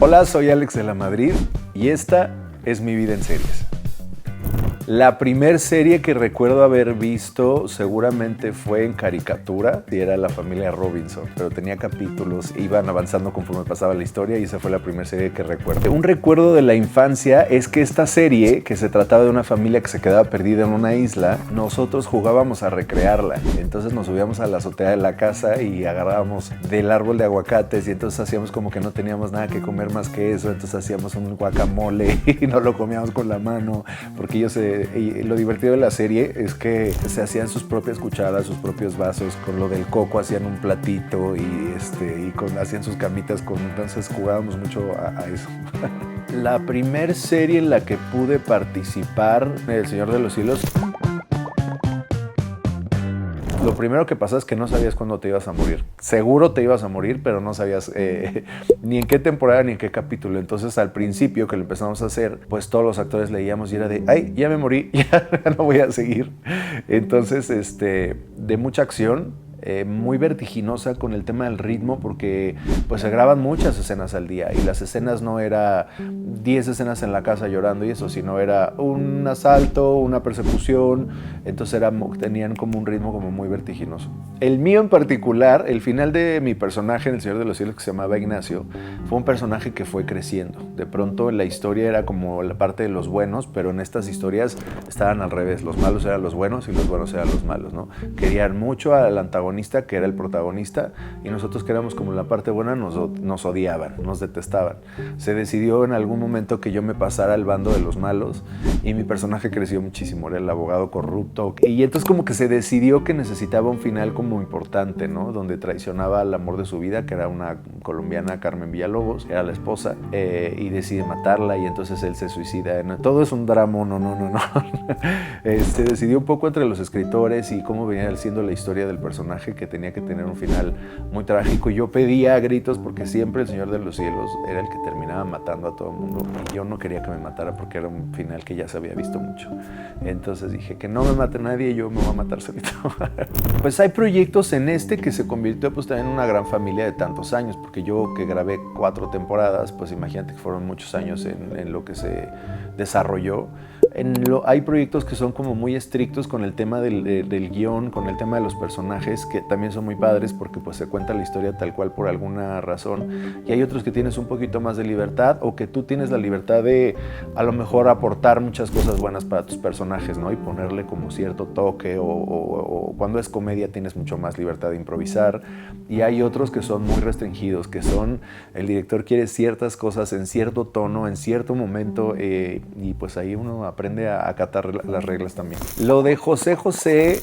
Hola, soy Alex de la Madrid y esta es mi vida en series. La primer serie que recuerdo haber visto seguramente fue en caricatura y era La Familia Robinson, pero tenía capítulos, iban avanzando conforme pasaba la historia y esa fue la primera serie que recuerdo. Un recuerdo de la infancia es que esta serie, que se trataba de una familia que se quedaba perdida en una isla, nosotros jugábamos a recrearla. Entonces nos subíamos a la azotea de la casa y agarrábamos del árbol de aguacates y entonces hacíamos como que no teníamos nada que comer más que eso, entonces hacíamos un guacamole y no lo comíamos con la mano, porque y lo divertido de la serie es que se hacían sus propias cucharas, sus propios vasos, con lo del coco hacían un platito y hacían sus camitas entonces jugábamos mucho a eso. La primer serie en la que pude participar, El Señor de los Cielos, lo primero que pasa es que no sabías cuándo te ibas a morir. Seguro te ibas a morir, pero no sabías ni en qué temporada ni en qué capítulo. Entonces, al principio que lo empezamos a hacer, pues todos los actores leíamos y era de, ay, ya me morí, ya no voy a seguir. Entonces, de mucha acción. Muy vertiginosa con el tema del ritmo porque pues se graban muchas escenas al día y las escenas no era 10 escenas en la casa llorando y eso, sino era un asalto, una persecución, entonces tenían como un ritmo como muy vertiginoso. El mío en particular, el final de mi personaje en El Señor de los Cielos, que se llamaba Ignacio, fue un personaje que fue creciendo. De pronto la historia era como la parte de los buenos, pero en estas historias estaban al revés, los malos eran los buenos y los buenos eran los malos, ¿no? Querían mucho al antagonista, que era el protagonista, y nosotros que éramos como la parte buena nos odiaban, nos detestaban. Se decidió en algún momento que yo me pasara al bando de los malos y mi personaje creció muchísimo, era el abogado corrupto, y entonces como que se decidió que necesitaba un final como importante, ¿no? Donde traicionaba al amor de su vida, que era una colombiana, Carmen Villalobos, era la esposa, y decide matarla y entonces él se suicida. Todo es un drama, no. Decidió un poco entre los escritores y cómo venía siendo la historia del personaje, que tenía que tener un final muy trágico. Yo pedía a gritos porque siempre El Señor de los Cielos era el que terminaba matando a todo el mundo y yo no quería que me matara porque era un final que ya se había visto mucho. Entonces dije que no me mate nadie y yo me voy a matar solito. Pues hay proyectos en que se convirtió pues también en una gran familia de tantos años, porque yo que grabé 4 temporadas, pues imagínate que fueron muchos años en lo que se desarrolló. Hay proyectos que son como muy estrictos con el tema del guión, con el tema de los personajes, que también son muy padres porque pues se cuenta la historia tal cual por alguna razón, y hay otros que tienes un poquito más de libertad o que tú tienes la libertad de a lo mejor aportar muchas cosas buenas para tus personajes, ¿no? Y ponerle como cierto toque o cuando es comedia tienes mucho más libertad de improvisar, y hay otros que son muy restringidos, que son el director quiere ciertas cosas en cierto tono, en cierto momento, y pues ahí uno aprende a acatar las reglas también. Lo de José José,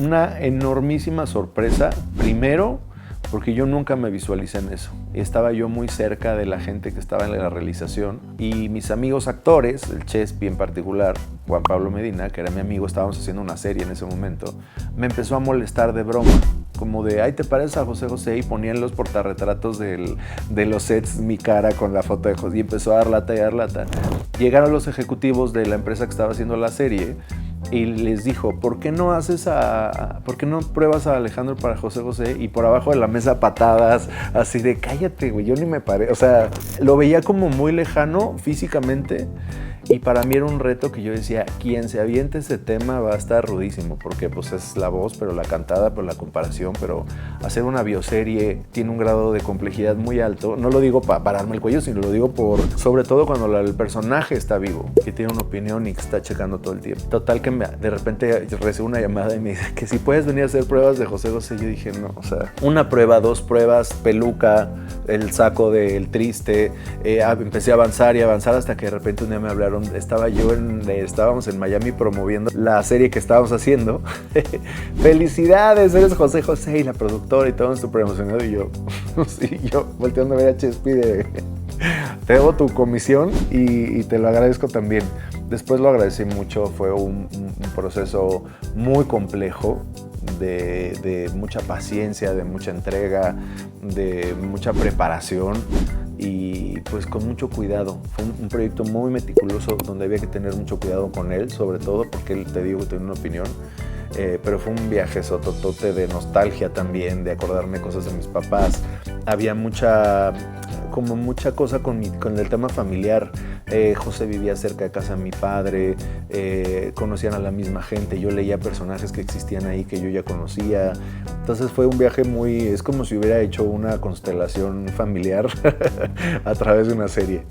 una enormísima sorpresa. Primero, porque yo nunca me visualicé en eso. Estaba yo muy cerca de la gente que estaba en la realización y mis amigos actores, el Chespi en particular, Juan Pablo Medina, que era mi amigo, estábamos haciendo una serie en ese momento, me empezó a molestar de broma, como de, ay, ¿te pareces a José José? Y ponían los portarretratos de los sets mi cara con la foto de José y empezó a dar lata y dar lata. Llegaron los ejecutivos de la empresa que estaba haciendo la serie y les dijo, ¿por qué no pruebas a Alejandro para José José? Y por abajo de la mesa patadas, así de, cállate, güey, yo ni me paré. O sea, lo veía como muy lejano físicamente y para mí era un reto que yo decía, quien se aviente ese tema va a estar rudísimo, porque pues es la voz, pero la cantada, pero la comparación, pero hacer una bioserie tiene un grado de complejidad muy alto. No lo digo para pararme el cuello, sino lo digo sobre todo cuando el personaje está vivo, que tiene una opinión y que está checando todo el tiempo. Total que de repente recibo una llamada y me dice que si puedes venir a hacer pruebas de José José. Yo dije, no, o sea, una prueba, 2 pruebas, peluca, el saco del triste, empecé a avanzar y avanzar hasta que de repente un día me hablaron. Estábamos en Miami promoviendo la serie que estábamos haciendo. Felicidades, eres José José, y la productora y todo esto promocionado, y yo, sí, yo volteando a ver a Chespi de, te debo tu comisión y te lo agradezco también. Después lo agradecí mucho, fue un proceso muy complejo, de mucha paciencia, de mucha entrega, de mucha preparación y pues con mucho cuidado. Fue un proyecto muy meticuloso donde había que tener mucho cuidado con él, sobre todo porque él, te digo, tiene una opinión. Pero fue un viaje sototote de nostalgia también, de acordarme cosas de mis papás, había como mucha cosa con el tema familiar. José vivía cerca de casa de mi padre, conocían a la misma gente, yo leía personajes que existían ahí que yo ya conocía. Entonces fue un viaje es como si hubiera hecho una constelación familiar a través de una serie.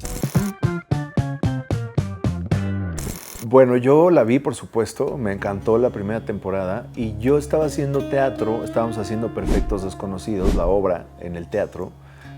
Bueno, yo la vi, por supuesto, me encantó la primera temporada y yo estaba haciendo teatro, estábamos haciendo Perfectos Desconocidos, la obra en el teatro.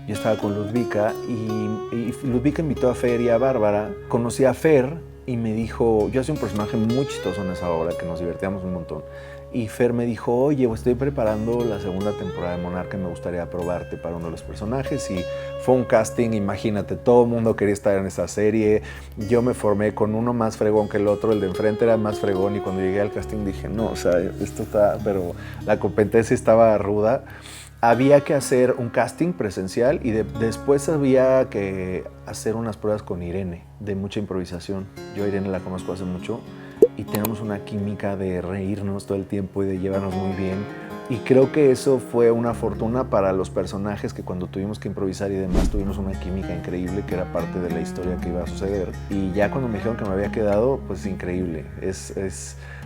Yo estaba con Ludvika y Ludvika invitó a Fer y a Bárbara. Conocí a Fer y me dijo, yo hacía un personaje muy chistoso en esa obra, que nos divertíamos un montón. Y Fer me dijo, oye, estoy preparando la segunda temporada de Monarca y me gustaría probarte para uno de los personajes. Y fue un casting, imagínate, todo el mundo quería estar en esa serie. Yo me formé con uno más fregón que el otro, el de enfrente era más fregón y cuando llegué al casting dije, no, o sea, esto está, pero la competencia estaba ruda. Había que hacer un casting presencial y después había que hacer unas pruebas con Irene, de mucha improvisación. Yo a Irene la conozco hace mucho y tenemos una química de reírnos todo el tiempo y de llevarnos muy bien. Y creo que eso fue una fortuna para los personajes que cuando tuvimos que improvisar y demás tuvimos una química increíble que era parte de la historia que iba a suceder. Y ya cuando me dijeron que me había quedado, pues increíble.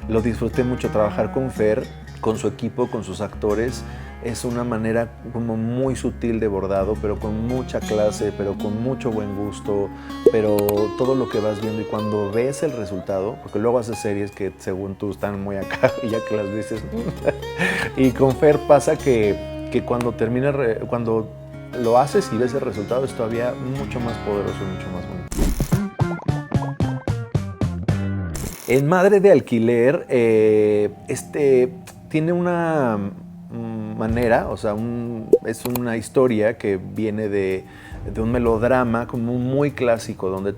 Lo disfruté mucho trabajar con Fer, con su equipo, con sus actores. Es una manera como muy sutil de bordado, pero con mucha clase, pero con mucho buen gusto, pero todo lo que vas viendo y cuando ves el resultado, porque luego haces series que según tú están muy acá y ya que las dices, y con Fer pasa que cuando cuando lo haces y ves el resultado es todavía mucho más poderoso y mucho más bonito. En Madre de Alquiler, tiene una manera, o sea, es una historia que viene de un melodrama como muy clásico, donde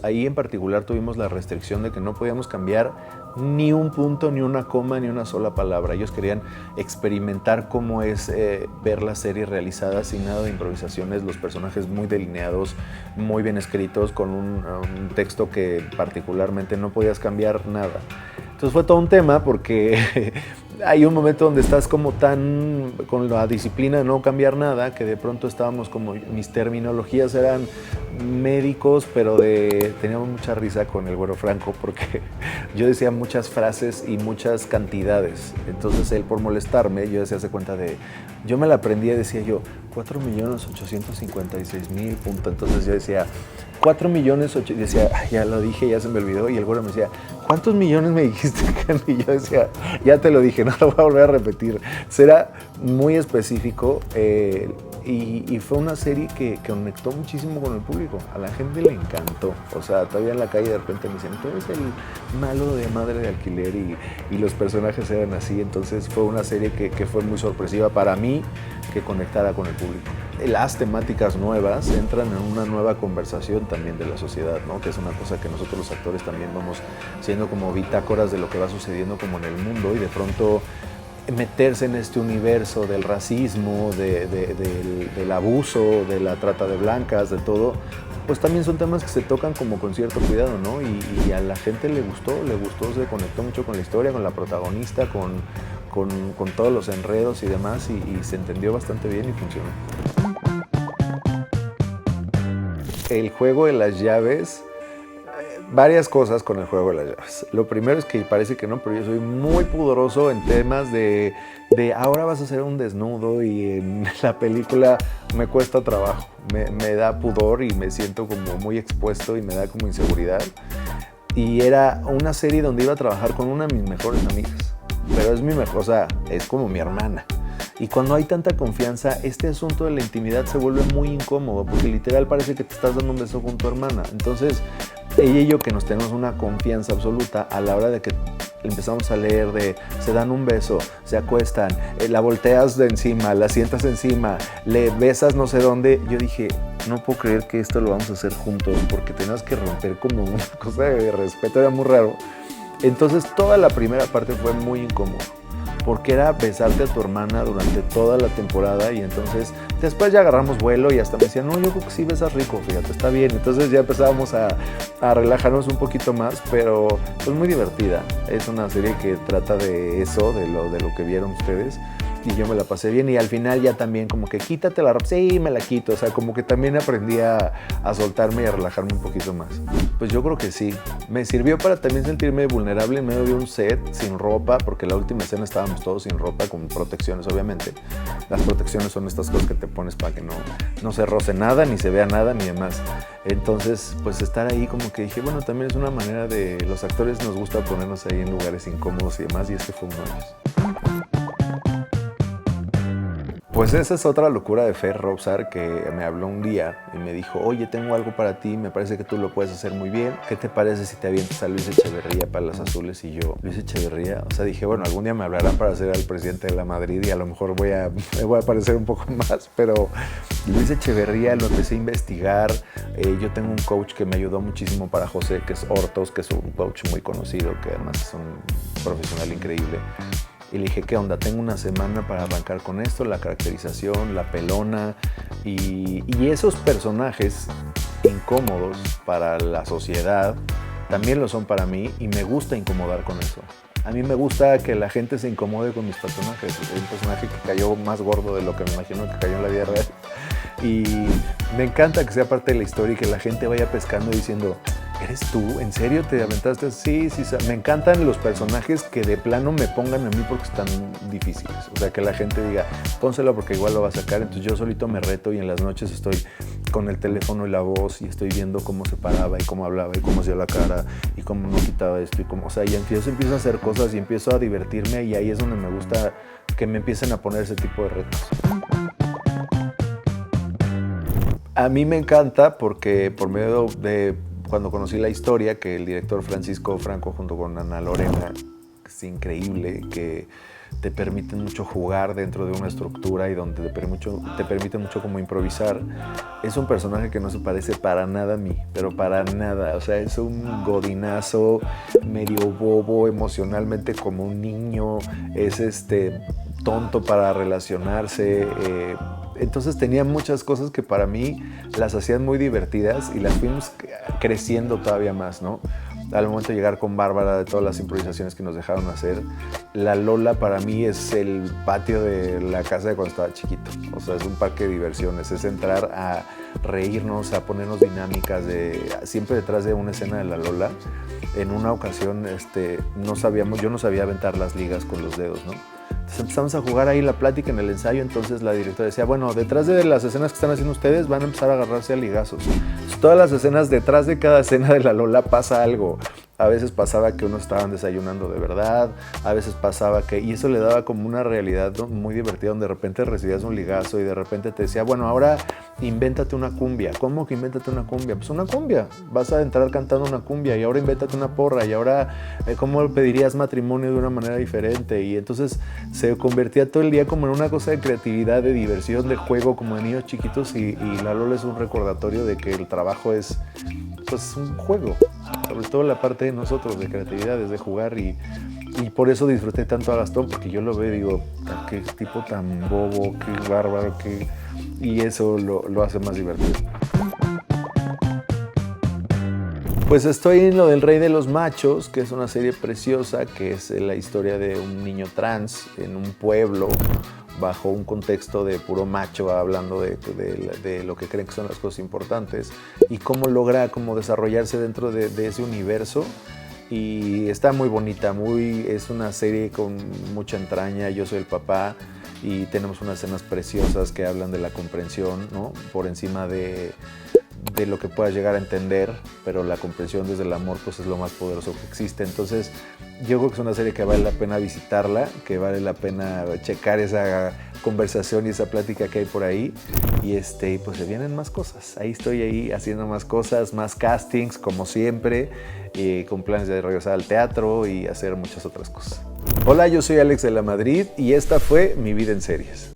ahí en particular tuvimos la restricción de que no podíamos cambiar ni un punto, ni una coma, ni una sola palabra. Ellos querían experimentar cómo es ver la serie realizada sin nada de improvisaciones, los personajes muy delineados, muy bien escritos, con un texto que particularmente no podías cambiar nada. Entonces fue todo un tema porque hay un momento donde estás como tan con la disciplina de no cambiar nada que de pronto estábamos como, mis terminologías eran médicos, pero teníamos mucha risa con el Güero Franco porque yo decía muchas frases y muchas cantidades. Entonces él, por molestarme, yo decía, hace cuenta yo me la aprendía y decía yo 4.856.000, punto. Entonces yo decía 4 millones, decía, ya lo dije, ya se me olvidó. Y el Güero me decía, ¿cuántos millones me dijiste, Candy? Y yo decía, ya te lo dije, no lo voy a volver a repetir. Era muy específico y fue una serie que conectó muchísimo con el público. A la gente le encantó. O sea, todavía en la calle de repente me decían, tú eres el malo de Madre de Alquiler y los personajes eran así. Entonces fue una serie que fue muy sorpresiva para mí, que conectara con el público. Las temáticas nuevas entran en una nueva conversación también de la sociedad, ¿no? Que es una cosa que nosotros los actores también vamos siendo como bitácoras de lo que va sucediendo como en el mundo y de pronto meterse en este universo del racismo, del abuso, de la trata de blancas, de todo, pues también son temas que se tocan como con cierto cuidado, ¿no? Y a la gente le gustó, se conectó mucho con la historia, con la protagonista, con todos los enredos y demás y se entendió bastante bien y funcionó. El juego de las llaves, varias cosas con el juego de las llaves. Lo primero es que parece que no, pero yo soy muy pudoroso en temas de ahora vas a hacer un desnudo y en la película me cuesta trabajo, me da pudor y me siento como muy expuesto y me da como inseguridad. Y era una serie donde iba a trabajar con una de mis mejores amigas, pero es mi mejor, o sea, es como mi hermana. Y cuando hay tanta confianza, este asunto de la intimidad se vuelve muy incómodo, porque literal parece que te estás dando un beso con tu hermana. Entonces, ella y yo, que nos tenemos una confianza absoluta, a la hora de que empezamos a leer se dan un beso, se acuestan, la volteas de encima, la sientas encima, le besas no sé dónde, yo dije, no puedo creer que esto lo vamos a hacer juntos, porque teníamos que romper como una cosa de respeto, era muy raro. Entonces, toda la primera parte fue muy incómodo, porque era besarte a tu hermana durante toda la temporada y entonces después ya agarramos vuelo y hasta me decían, no, yo creo que sí besas rico, fíjate, está bien. Entonces ya empezábamos a relajarnos un poquito más, pero pues muy divertida. Es una serie que trata de eso, de lo que vieron ustedes y yo me la pasé bien y al final ya también como que quítate la ropa, sí, me la quito, o sea, como que también aprendí a soltarme y a relajarme un poquito más. Pues yo creo que sí, me sirvió para también sentirme vulnerable en medio de un set sin ropa, porque la última escena estábamos todos sin ropa, con protecciones obviamente. Las protecciones son estas cosas que te pones para que no se roce nada, ni se vea nada, ni demás. Entonces, pues estar ahí como que dije, bueno, también es una manera de, los actores nos gusta ponernos ahí en lugares incómodos y demás, y este fue uno de ellos. Pues esa es otra locura de Fer Robsar, que me habló un día y me dijo, oye, tengo algo para ti, me parece que tú lo puedes hacer muy bien. ¿Qué te parece si te avientas a Luis Echeverría para Las Azules? Y yo, Luis Echeverría, o sea, dije, bueno, algún día me hablarán para ser el presidente de la Madrid y a lo mejor me voy a aparecer un poco más, pero Luis Echeverría lo empecé a investigar. Yo tengo un coach que me ayudó muchísimo para José, que es Hortos, que es un coach muy conocido, que además es un profesional increíble. Y le dije, ¿qué onda? Tengo una semana para arrancar con esto, la caracterización, la pelona y esos personajes incómodos para la sociedad también lo son para mí y me gusta incomodar con eso. A mí me gusta que la gente se incomode con mis personajes. Un personaje que cayó más gordo de lo que me imagino que cayó en la vida real. Y me encanta que sea parte de la historia y que la gente vaya pescando diciendo, ¿eres tú? ¿En serio te aventaste? Sí. Me encantan los personajes que de plano me pongan a mí porque están difíciles. O sea, que la gente diga, pónselo porque igual lo va a sacar. Entonces yo solito me reto y en las noches estoy con el teléfono y la voz y estoy viendo cómo se paraba y cómo hablaba y cómo hacía la cara y cómo no quitaba esto y cómo, o sea, y empiezo a hacer cosas y empiezo a divertirme y ahí es donde me gusta que me empiecen a poner ese tipo de retos. A mí me encanta porque por medio de cuando conocí la historia, que el director Francisco Franco junto con Ana Lorena, es increíble, que te permiten mucho jugar dentro de una estructura y donde te permite mucho como improvisar. Es un personaje que no se parece para nada a mí, pero para nada. O sea, es un godinazo, medio bobo, emocionalmente como un niño, es tonto para relacionarse. Entonces tenía muchas cosas que para mí las hacían muy divertidas y las fuimos creciendo todavía más, ¿no? Al momento de llegar con Bárbara, de todas las improvisaciones que nos dejaron hacer, la Lola para mí es el patio de la casa de cuando estaba chiquito. O sea, es un parque de diversiones, es entrar a reírnos, a ponernos dinámicas, siempre detrás de una escena de la Lola. En una ocasión yo no sabía aventar las ligas con los dedos, ¿no? Entonces empezamos a jugar ahí la plática en el ensayo, entonces la directora decía, bueno, detrás de las escenas que están haciendo ustedes van a empezar a agarrarse a ligazos. Entonces, todas las escenas, detrás de cada escena de la Lola pasa algo. A veces pasaba que unos estaban desayunando de verdad, a veces pasaba que, y eso le daba como una realidad muy divertida, donde de repente recibías un ligazo y de repente te decía, bueno, ahora invéntate una cumbia. ¿Cómo que invéntate una cumbia? Pues una cumbia, vas a entrar cantando una cumbia y ahora invéntate una porra y ahora ¿cómo pedirías matrimonio de una manera diferente? Y entonces se convertía todo el día como en una cosa de creatividad, de diversión, de juego, como de niños chiquitos y la Lola es un recordatorio de que el trabajo es pues un juego, sobre todo la parte de nosotros, de creatividad, de jugar y por eso disfruté tanto a Gastón, porque yo lo veo y digo, qué tipo tan bobo, qué bárbaro, y eso lo hace más divertido. Pues estoy en lo del Rey de los Machos, que es una serie preciosa, que es la historia de un niño trans en un pueblo, bajo un contexto de puro macho, hablando de lo que creen que son las cosas importantes, y cómo logra como desarrollarse dentro de ese universo. Y está muy bonita, es una serie con mucha entraña. Yo soy el papá y tenemos unas escenas preciosas que hablan de la comprensión, ¿no? Por encima de lo que puedas llegar a entender, pero la comprensión desde el amor pues es lo más poderoso que existe. Entonces yo creo que es una serie que vale la pena visitarla, que vale la pena checar esa conversación y esa plática que hay por ahí, y pues se vienen más cosas. Ahí estoy ahí haciendo más cosas, más castings como siempre, con planes de regresar al teatro y hacer muchas otras cosas. Hola, yo soy Alex de la Madrid y esta fue Mi Vida en Series.